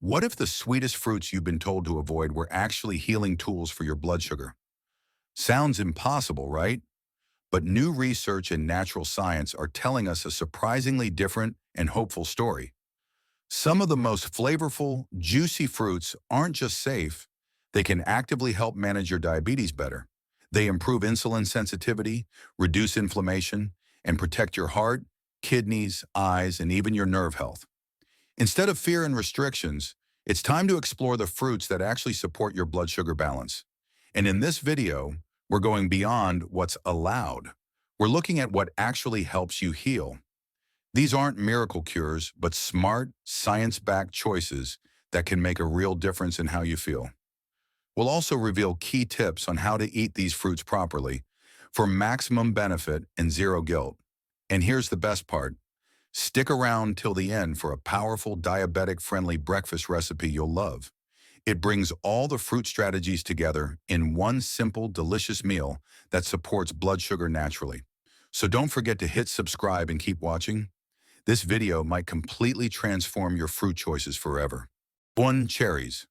What if the sweetest fruits you've been told to avoid were actually healing tools for your blood sugar? Sounds impossible, right? But new research and natural science are telling us a surprisingly different and hopeful story. Some of the most flavorful, juicy fruits aren't just safe, they can actively help manage your diabetes better. They improve insulin sensitivity, reduce inflammation, and protect your heart, kidneys, eyes, and even your nerve health. Instead of fear and restrictions, it's time to explore the fruits that actually support your blood sugar balance. And in this video, we're going beyond what's allowed. We're looking at what actually helps you heal. These aren't miracle cures, but smart, science-backed choices that can make a real difference in how you feel. We'll also reveal key tips on how to eat these fruits properly for maximum benefit and zero guilt. And here's the best part. Stick around till the end for a powerful diabetic-friendly breakfast recipe you'll love. It brings all the fruit strategies together in one simple, delicious meal that supports blood sugar naturally. So don't forget to hit subscribe and keep watching. This video might completely transform your fruit choices forever. 1. Cherries.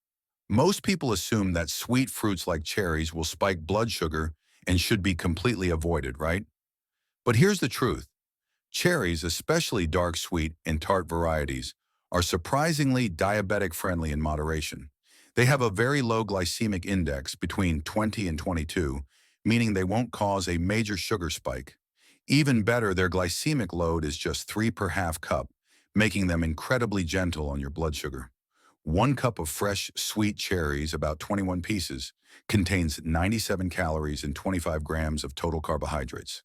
Most people assume that sweet fruits like cherries will spike blood sugar and should be completely avoided, right? But here's the truth. Cherries, especially dark sweet and tart varieties, are surprisingly diabetic-friendly in moderation. They have a very low glycemic index between 20 and 22, meaning they won't cause a major sugar spike. Even better, their glycemic load is just 3 per half cup, making them incredibly gentle on your blood sugar. 1 cup of fresh, sweet cherries, about 21 pieces, contains 97 calories and 25 grams of total carbohydrates.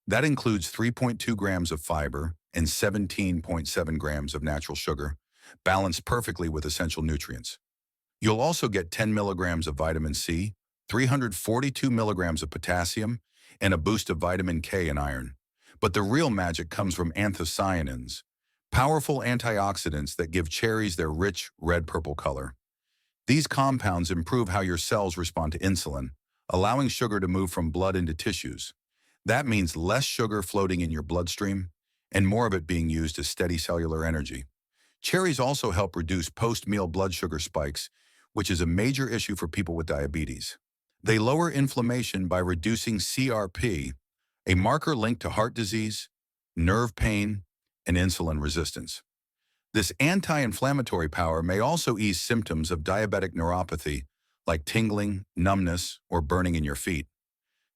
That includes 3.2 grams of fiber and 17.7 grams of natural sugar, balanced perfectly with essential nutrients. You'll also get 10 milligrams of vitamin C, 342 milligrams of potassium, and a boost of vitamin K and iron. But the real magic comes from anthocyanins, powerful antioxidants that give cherries their rich red-purple color. These compounds improve how your cells respond to insulin, allowing sugar to move from blood into tissues. That means less sugar floating in your bloodstream and more of it being used as steady cellular energy. Cherries also help reduce post-meal blood sugar spikes, which is a major issue for people with diabetes. They lower inflammation by reducing CRP, a marker linked to heart disease, nerve pain, and insulin resistance. This anti-inflammatory power may also ease symptoms of diabetic neuropathy, like tingling, numbness, or burning in your feet.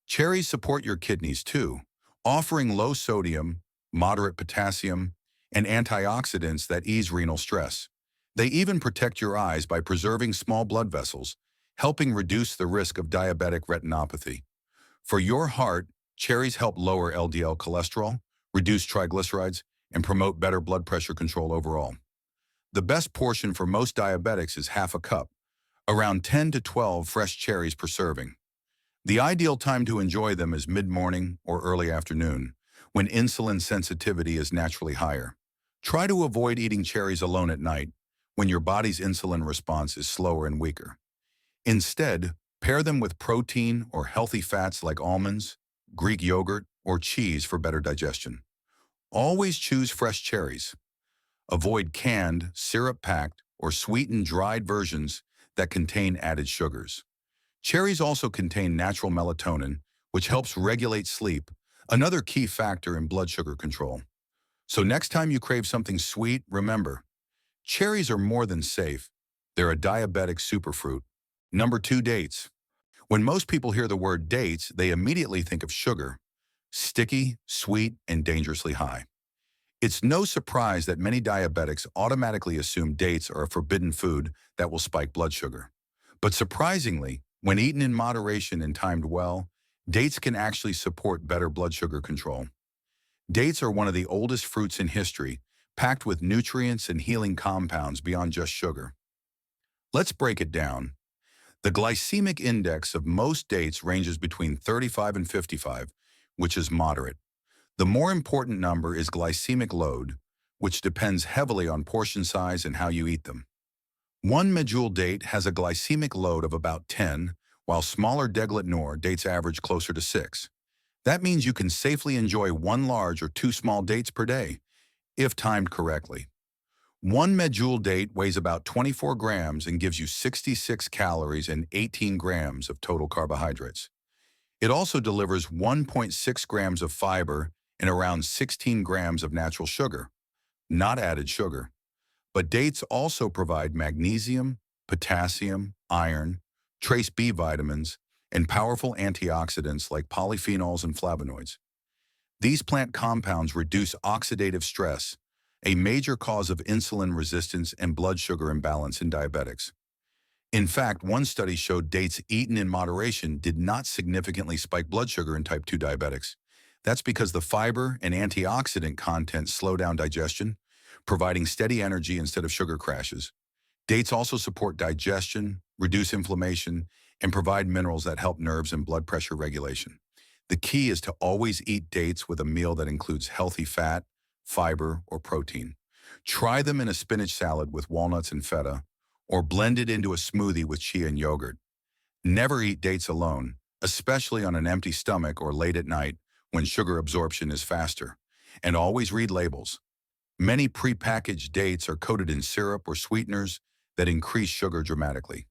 Cherries support your kidneys too, offering low sodium, moderate potassium, and antioxidants that ease renal stress. They even protect your eyes by preserving small blood vessels, helping reduce the risk of diabetic retinopathy. For your heart, cherries help lower LDL cholesterol, reduce triglycerides, and promote better blood pressure control overall. The best portion for most diabetics is half a cup, around 10 to 12 fresh cherries per serving. The ideal time to enjoy them is mid-morning or early afternoon, when insulin sensitivity is naturally higher. Try to avoid eating cherries alone at night, when your body's insulin response is slower and weaker. Instead, pair them with protein or healthy fats like almonds, Greek yogurt, or cheese for better digestion. Always choose fresh cherries. Avoid canned, syrup-packed, or sweetened dried versions that contain added sugars. Cherries also contain natural melatonin, which helps regulate sleep, another key factor in blood sugar control. So next time you crave something sweet, remember, cherries are more than safe. They're a diabetic superfruit. Number 2, dates. When most people hear the word dates, they immediately think of sugar, sticky, sweet, and dangerously high. It's no surprise that many diabetics automatically assume dates are a forbidden food that will spike blood sugar. But surprisingly, when eaten in moderation and timed well, dates can actually support better blood sugar control. Dates are one of the oldest fruits in history, packed with nutrients and healing compounds beyond just sugar. Let's break it down. The glycemic index of most dates ranges between 35 and 55, which is moderate. The more important number is glycemic load, which depends heavily on portion size and how you eat them. One medjool date has a glycemic load of about 10, while smaller deglet noor dates average closer to 6. That means you can safely enjoy 1 large or 2 small dates per day, if timed correctly. One medjool date weighs about 24 grams and gives you 66 calories and 18 grams of total carbohydrates. It also delivers 1.6 grams of fiber and around 16 grams of natural sugar, not added sugar. But dates also provide magnesium, potassium, iron, trace B vitamins, and powerful antioxidants like polyphenols and flavonoids. These plant compounds reduce oxidative stress, a major cause of insulin resistance and blood sugar imbalance in diabetics. In fact, one study showed dates eaten in moderation did not significantly spike blood sugar in type 2 diabetics. That's because the fiber and antioxidant content slow down digestion, providing steady energy instead of sugar crashes. Dates also support digestion, reduce inflammation, and provide minerals that help nerves and blood pressure regulation. The key is to always eat dates with a meal that includes healthy fat, fiber, or protein. Try them in a spinach salad with walnuts and feta, or blend it into a smoothie with chia and yogurt. Never eat dates alone, especially on an empty stomach or late at night when sugar absorption is faster. And always read labels. Many prepackaged dates are coated in syrup or sweeteners that increase sugar dramatically.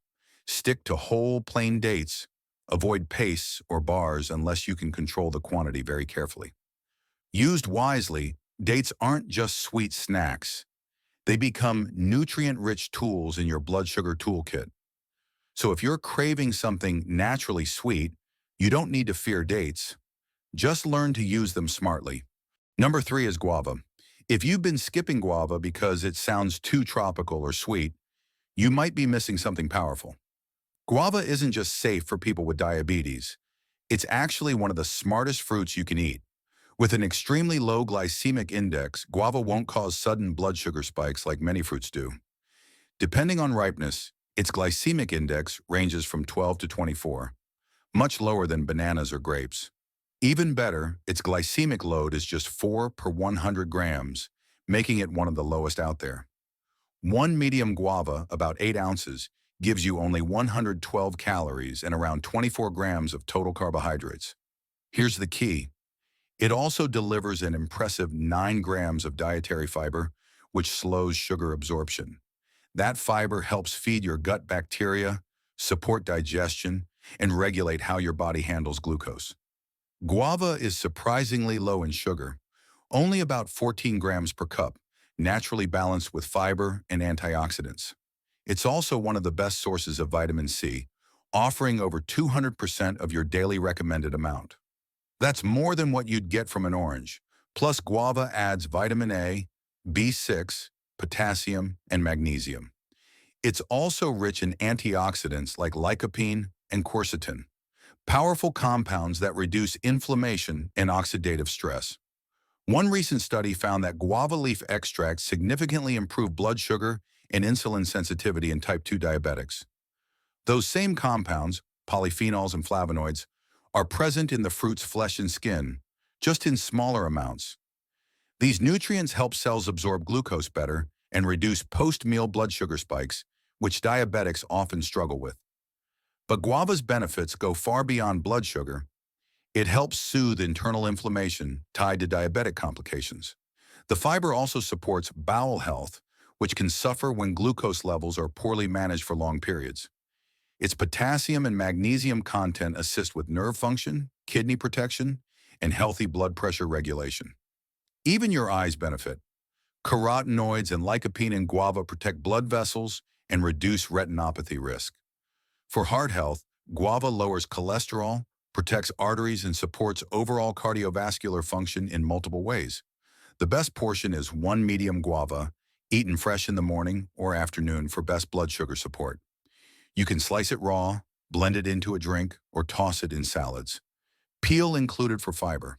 Stick to whole, plain dates. Avoid pastes or bars unless you can control the quantity very carefully. Used wisely, dates aren't just sweet snacks. They become nutrient-rich tools in your blood sugar toolkit. So if you're craving something naturally sweet, you don't need to fear dates. Just learn to use them smartly. Number 3 is guava. If you've been skipping guava because it sounds too tropical or sweet, you might be missing something powerful. Guava isn't just safe for people with diabetes. It's actually one of the smartest fruits you can eat. With an extremely low glycemic index, guava won't cause sudden blood sugar spikes like many fruits do. Depending on ripeness, its glycemic index ranges from 12 to 24, much lower than bananas or grapes. Even better, its glycemic load is just 4 per 100 grams, making it one of the lowest out there. One medium guava, about 8 ounces, gives you only 112 calories and around 24 grams of total carbohydrates. Here's the key. It also delivers an impressive 9 grams of dietary fiber, which slows sugar absorption. That fiber helps feed your gut bacteria, support digestion, and regulate how your body handles glucose. Guava is surprisingly low in sugar, only about 14 grams per cup, naturally balanced with fiber and antioxidants. It's also one of the best sources of vitamin C, offering over 200% of your daily recommended amount. That's more than what you'd get from an orange. Plus, guava adds vitamin A, B6, potassium, and magnesium. It's also rich in antioxidants like lycopene and quercetin, powerful compounds that reduce inflammation and oxidative stress. One recent study found that guava leaf extracts significantly improve blood sugar and insulin sensitivity in type 2 diabetics. Those same compounds, polyphenols and flavonoids, are present in the fruit's flesh and skin, just in smaller amounts. These nutrients help cells absorb glucose better and reduce post-meal blood sugar spikes, which diabetics often struggle with. But guava's benefits go far beyond blood sugar. It helps soothe internal inflammation tied to diabetic complications. The fiber also supports bowel health, which can suffer when glucose levels are poorly managed for long periods. Its potassium and magnesium content assist with nerve function, kidney protection, and healthy blood pressure regulation. Even your eyes benefit. Carotenoids and lycopene in guava protect blood vessels and reduce retinopathy risk. For heart health, guava lowers cholesterol, protects arteries, and supports overall cardiovascular function in multiple ways. The best portion is one medium guava, eaten fresh in the morning or afternoon for best blood sugar support. You can slice it raw, blend it into a drink, or toss it in salads. Peel included for fiber.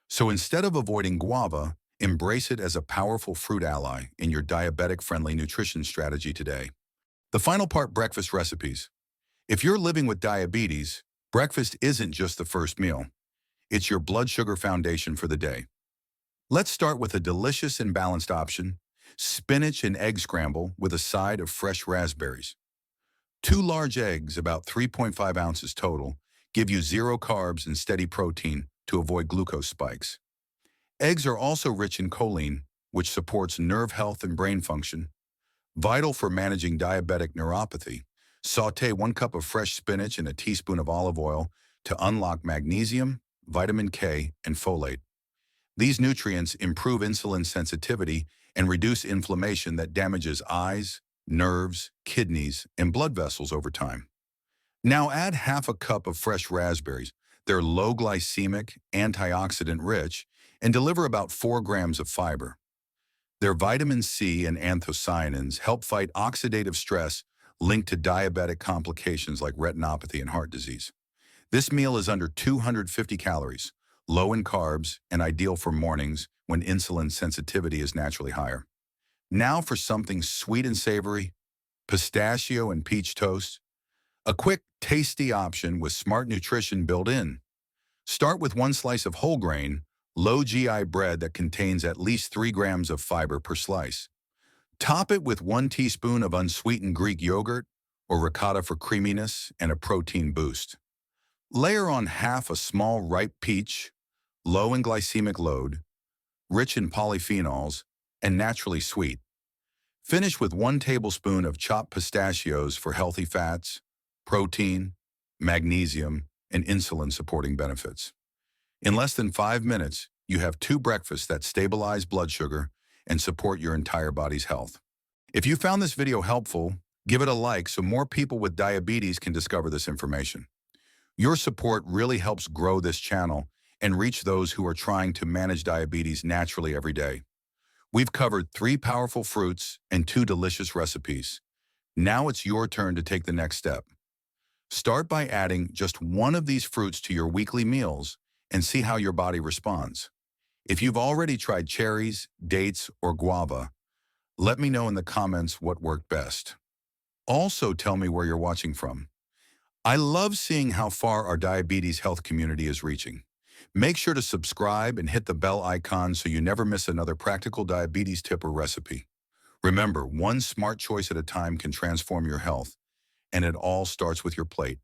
So instead of avoiding guava, embrace it as a powerful fruit ally in your diabetic-friendly nutrition strategy today. The final part, breakfast recipes. If you're living with diabetes, breakfast isn't just the first meal. It's your blood sugar foundation for the day. Let's start with a delicious and balanced option, spinach and egg scramble with a side of fresh raspberries. 2 large eggs, about 3.5 ounces total, give you 0 carbs and steady protein to avoid glucose spikes. Eggs are also rich in choline, which supports nerve health and brain function. Vital for managing diabetic neuropathy. Sauté 1 cup of fresh spinach in a teaspoon of olive oil to unlock magnesium, vitamin K, and folate. These nutrients improve insulin sensitivity and reduce inflammation that damages eyes, nerves, kidneys, and blood vessels over time. Now add half a cup of fresh raspberries. They're low glycemic, antioxidant rich, and deliver about 4 grams of fiber. Their vitamin C and anthocyanins help fight oxidative stress linked to diabetic complications like retinopathy and heart disease. This meal is under 250 calories, low in carbs, and ideal for mornings when insulin sensitivity is naturally higher. Now for something sweet and savory, pistachio and peach toast. A quick, tasty option with smart nutrition built in. Start with 1 slice of whole grain, low GI bread that contains at least 3 grams of fiber per slice. Top it with 1 teaspoon of unsweetened Greek yogurt or ricotta for creaminess and a protein boost. Layer on half a small ripe peach, low in glycemic load, rich in polyphenols, and naturally sweet. Finish with 1 tablespoon of chopped pistachios for healthy fats, protein, magnesium, and insulin-supporting benefits. In less than 5 minutes, you have 2 breakfasts that stabilize blood sugar and support your entire body's health. If you found this video helpful, give it a like so more people with diabetes can discover this information. Your support really helps grow this channel and reach those who are trying to manage diabetes naturally every day. We've covered 3 powerful fruits and 2 delicious recipes. Now it's your turn to take the next step. Start by adding just 1 of these fruits to your weekly meals and see how your body responds. If you've already tried cherries, dates, or guava, let me know in the comments what worked best. Also tell me where you're watching from. I love seeing how far our diabetes health community is reaching. Make sure to subscribe and hit the bell icon so you never miss another practical diabetes tip or recipe. Remember, one smart choice at a time can transform your health, and it all starts with your plate.